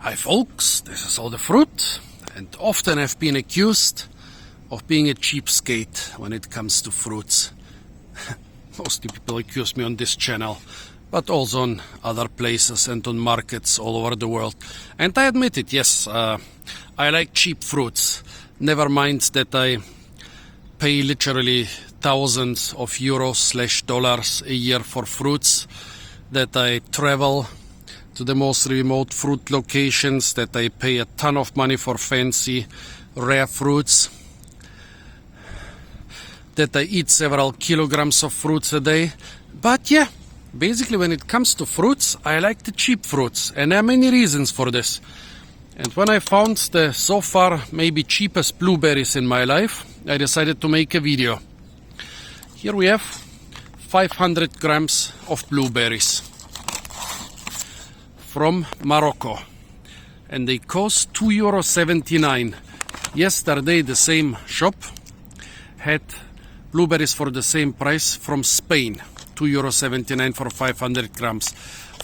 Hi folks, this is All the Fruit, and often I've been accused of being a cheapskate when it comes to fruits. Mostly people accuse me on this channel, but also on other places and on markets all over the world. And I admit it, yes, I like cheap fruits. Never mind that I pay literally thousands of euros/dollars a year for fruits, that I travel to the most remote fruit locations, that I pay a ton of money for fancy, rare fruits, that I eat several kilograms of fruits a day. But yeah, basically when it comes to fruits, I like the cheap fruits, and there are many reasons for this. And when I found the so far maybe cheapest blueberries in my life, I decided to make a video. Here we have 500 grams of blueberries from Morocco, and they cost €2.79. Yesterday the same shop had blueberries for the same price from Spain, €2.79 for 500 grams.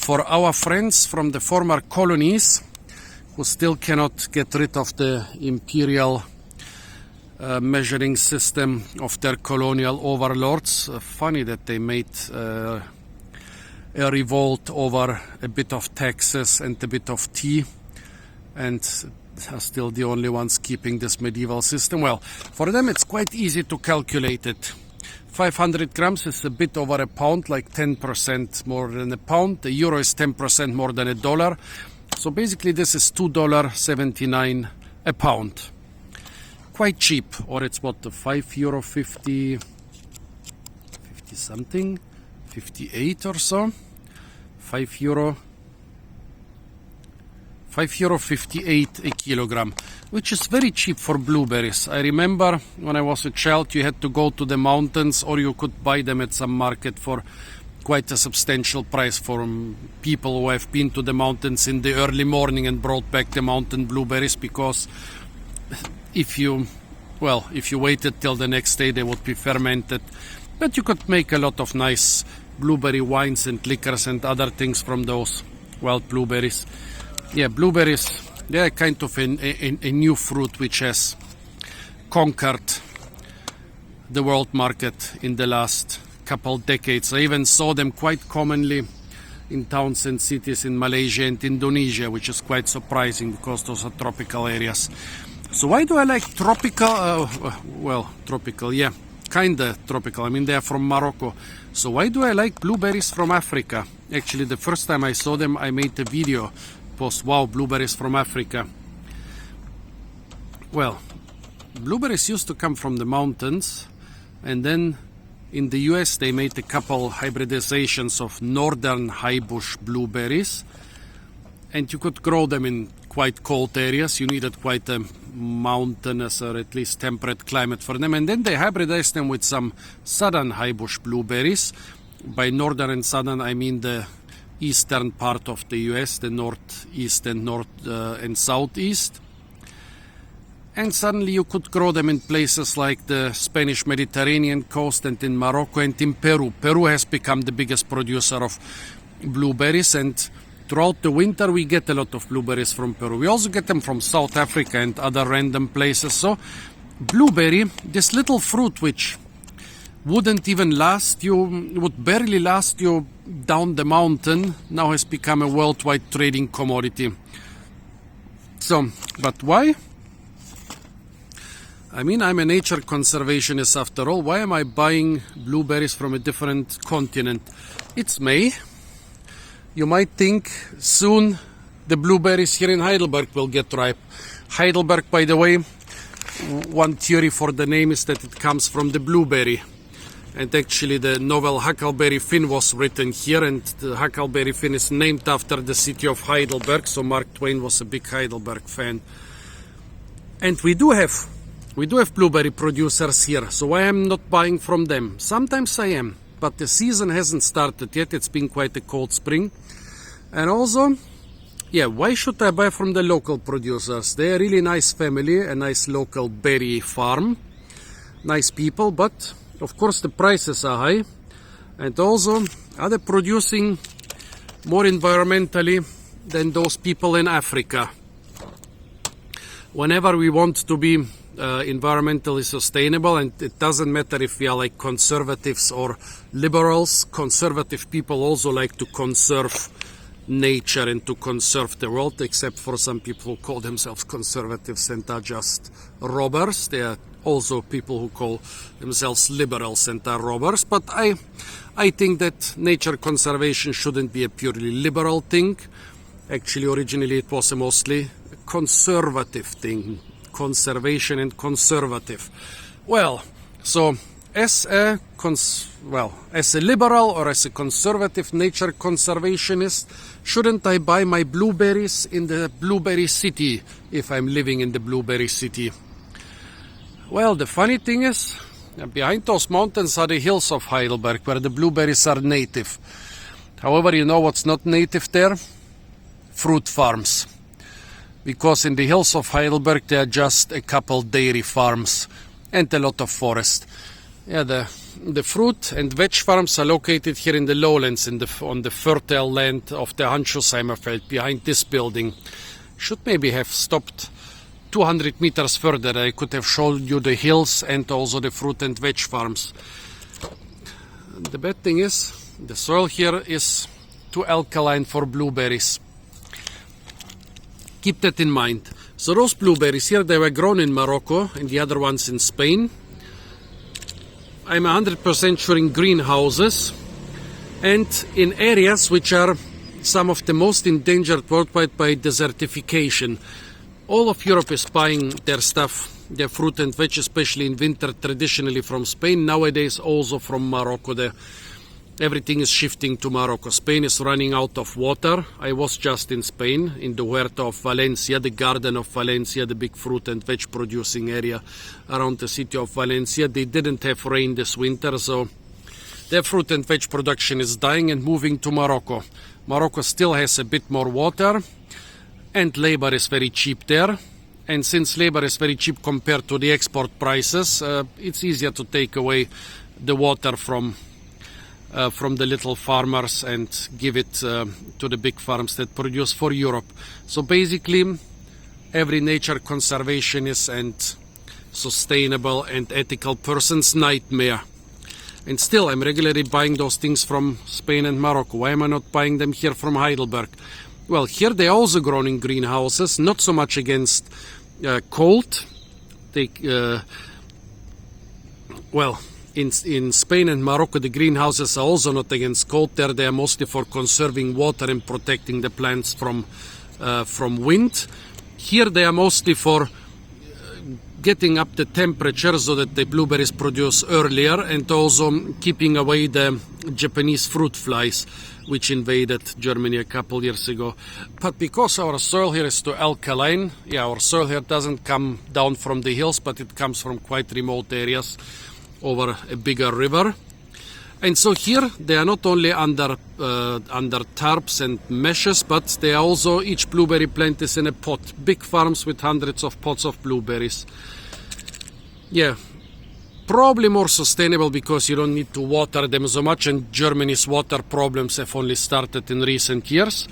For our friends from the former colonies who still cannot get rid of the imperial measuring system of their colonial overlords, funny that they made a revolt over a bit of taxes and a bit of tea, and are still the only ones keeping this medieval system. Well, for them it's quite easy to calculate it. 500 grams is a bit over a pound, like 10% more than a pound. The euro is 10% more than a dollar. So basically this is $2.79 a pound. Quite cheap, or it's what, €5.50 something, 58 or so. €5.58 a kilogram, which is very cheap for blueberries. I remember when I was a child, you had to go to the mountains, or you could buy them at some market for quite a substantial price for people who have been to the mountains in the early morning and brought back the mountain blueberries, because if you waited till the next day, they would be fermented. But you could make a lot of nice blueberry wines and liquors and other things from those wild blueberries. Yeah, blueberries, they are kind of a new fruit which has conquered the world market in the last couple decades. I even saw them quite commonly in towns and cities in Malaysia and Indonesia, which is quite surprising because those are tropical areas. So why do I like tropical? Tropical, yeah, kinda tropical. I mean, they are from Morocco. So why do I like blueberries from Africa? Actually, the first time I saw them, I made a video post, wow, blueberries from Africa. Well, blueberries used to come from the mountains, and then in the US they made a couple hybridizations of northern high bush blueberries, and you could grow them in quite cold areas. You needed quite a mountainous or at least temperate climate for them, and then they hybridized them with some southern high bush blueberries. By northern and southern I mean the eastern part of the US, the northeast and and southeast. And suddenly you could grow them in places like the Spanish Mediterranean coast and in Morocco and in Peru. Peru has become the biggest producer of blueberries, and throughout the winter we get a lot of blueberries from Peru. We also get them from South Africa and other random places. So blueberry, this little fruit which would barely last you down the mountain, now has become a worldwide trading commodity. So, but why? I mean, I'm a nature conservationist after all. Why am I buying blueberries from a different continent? It's May. You might think soon the blueberries here in Heidelberg will get ripe. Heidelberg, by the way, one theory for the name is that it comes from the blueberry. And actually the novel Huckleberry Finn was written here, and the Huckleberry Finn is named after the city of Heidelberg, so Mark Twain was a big Heidelberg fan. And we do have blueberry producers here, so I am not buying from them. Sometimes I am, but the season hasn't started yet. It's been quite a cold spring. And also, yeah, why should I buy from the local producers? They're a really nice family, a nice local berry farm, nice people, but of course the prices are high. And also, are they producing more environmentally than those people in Africa. Whenever we want to be environmentally sustainable, and it doesn't matter if we are like conservatives or liberals, conservative people also like to conserve nature and to conserve the world, except for some people who call themselves conservatives and are just robbers. There are also people who call themselves liberals and are robbers. But I think that nature conservation shouldn't be a purely liberal thing. Actually, originally it was a mostly conservative thing. Conservation and conservative. Well, so as a liberal or as a conservative nature conservationist, shouldn't I buy my blueberries in the blueberry city if I'm living in the blueberry city? Well, the funny thing is, behind those mountains are the hills of Heidelberg, where the blueberries are native. However, you know what's not native there? Fruit farms. Because in the hills of Heidelberg there are just a couple dairy farms and a lot of forest. Yeah, the fruit and veg farms are located here in the lowlands, on the fertile land of the Handschuhsheimer behind this building. Should maybe have stopped 200 meters further. I could have shown you the hills and also the fruit and veg farms. The bad thing is, the soil here is too alkaline for blueberries. Keep that in mind. So those blueberries here, they were grown in Morocco and the other ones in Spain. I'm 100% sure in greenhouses and in areas which are some of the most endangered worldwide by desertification. All of Europe is buying their stuff, their fruit and veg, especially in winter, traditionally from Spain. Nowadays also from Morocco. Everything is shifting to Morocco. Spain is running out of water. I was just in Spain, in the Huerta of Valencia, the garden of Valencia, the big fruit and veg producing area around the city of Valencia. They didn't have rain this winter, so their fruit and veg production is dying and moving to Morocco. Morocco still has a bit more water, and labor is very cheap there. And since labor is very cheap compared to the export prices, it's easier to take away the water from the little farmers and give it to the big farms that produce for Europe. So basically, every nature conservationist and sustainable and ethical person's nightmare. And still, I'm regularly buying those things from Spain and Morocco. Why am I not buying them here from Heidelberg? Well, here they are also grown in greenhouses, not so much against cold. In Spain and Morocco, the greenhouses are also not against cold. There they are mostly for conserving water and protecting the plants from wind. Here they are mostly for getting up the temperature so that the blueberries produce earlier, and also keeping away the Japanese fruit flies which invaded Germany a couple years ago. But because our soil here is too alkaline, our soil here doesn't come down from the hills, but it comes from quite remote areas over a bigger river. And so here they are not only under tarps and meshes, but they are also, each blueberry plant is in a pot. Big farms with hundreds of pots of blueberries. Yeah, probably more sustainable because you don't need to water them so much, and Germany's water problems have only started in recent years.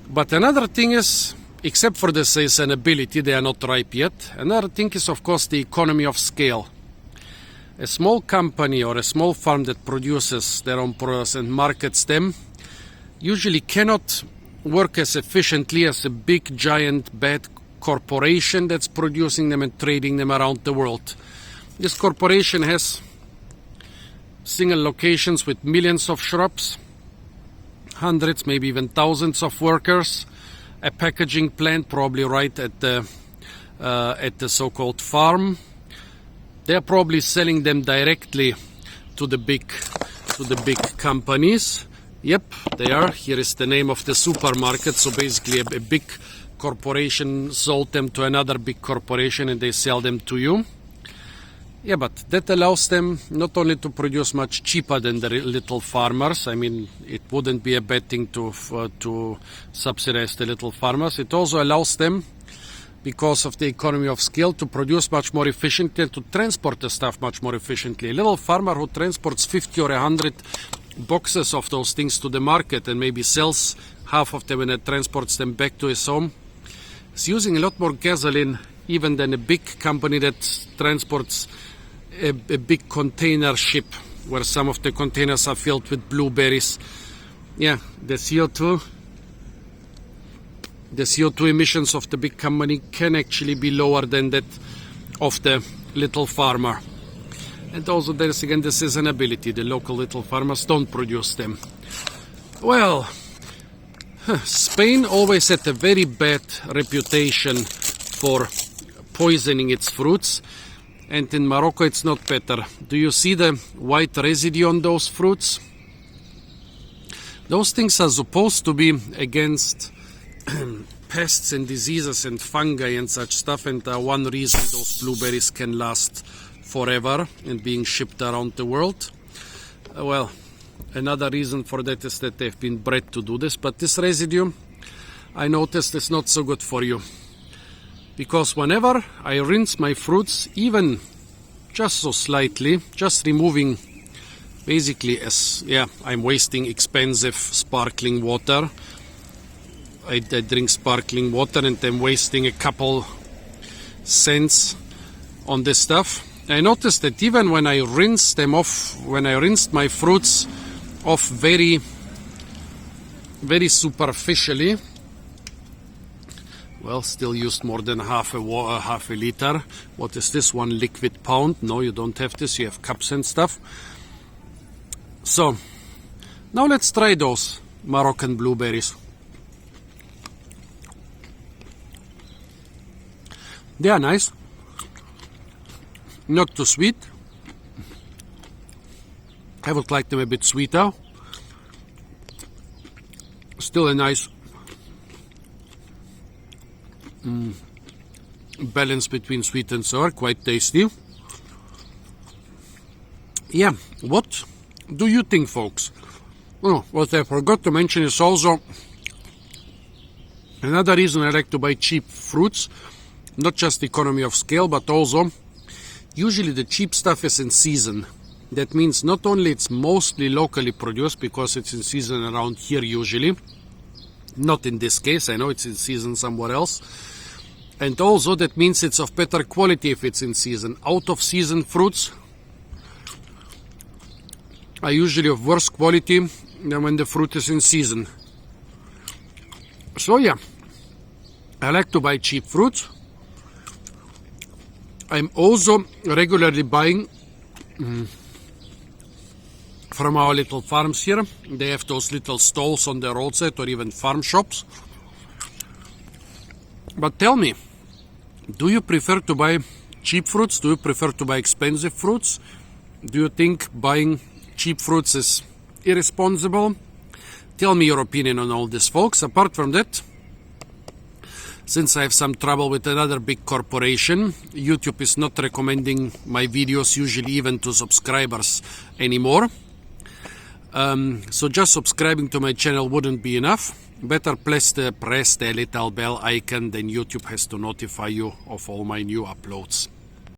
But another thing is, except for the seasonability, they are not ripe yet. Another thing is, of course, the economy of scale. A small company or a small farm that produces their own products and markets them usually cannot work as efficiently as a big, giant, bad corporation that's producing them and trading them around the world. This corporation has single locations with millions of shrubs, hundreds, maybe even thousands of workers, a packaging plant probably right at the so-called farm. They're probably selling them directly to the big companies. Yep, they are. Here is the name of the supermarket. So basically a big corporation sold them to another big corporation and they sell them to you. Yeah, but that allows them not only to produce much cheaper than the little farmers. I mean, it wouldn't be a bad thing to subsidize the little farmers. It also allows them, because of the economy of scale, to produce much more efficiently and to transport the stuff much more efficiently. A little farmer who transports 50 or 100 boxes of those things to the market and maybe sells half of them and transports them back to his home. He's using a lot more gasoline even than a big company that transports a big container ship where some of the containers are filled with blueberries. Yeah, the CO2 emissions of the big company can actually be lower than that of the little farmer. And also there's again the seasonality. The local little farmers don't produce them. Well, Spain always had a very bad reputation for poisoning its fruits, and in Morocco it's not better. Do you see the white residue on those fruits? Those things are supposed to be against pests and diseases and fungi and such stuff, and one reason those blueberries can last forever and being shipped around the world. Well, another reason for that is that they've been bred to do this, but this residue, I noticed, is not so good for you. Because whenever I rinse my fruits, even just so slightly, just removing basically I'm wasting expensive sparkling water. I drink sparkling water and I'm wasting a couple cents on this stuff. I noticed that even when I rinsed them off, when I rinsed my fruits off very, very superficially, well, still used more than half a liter. What is this, 1 liquid pound? No, you don't have this, you have cups and stuff. So, now let's try those Moroccan blueberries. They are nice. Not too sweet. I would like them a bit sweeter. Still a nice balance between sweet and sour, quite tasty. Yeah, what do you think, folks? Oh, what I forgot to mention is also another reason I like to buy cheap fruits, not just economy of scale, but also usually the cheap stuff is in season. That means not only it's mostly locally produced because it's in season around here usually, not in this case, I know it's in season somewhere else, and also that means it's of better quality if it's in season. Out of season fruits are usually of worse quality than when the fruit is in season. So yeah, I like to buy cheap fruits. I'm also regularly buying from our little farms here. They have those little stalls on the roadside or even farm shops. But tell me, do you prefer to buy cheap fruits? Do you prefer to buy expensive fruits? Do you think buying cheap fruits is irresponsible? Tell me your opinion on all this, folks. Apart from that, since I have some trouble with another big corporation, YouTube is not recommending my videos usually even to subscribers anymore. So just subscribing to my channel wouldn't be enough. Better press the little bell icon, then YouTube has to notify you of all my new uploads.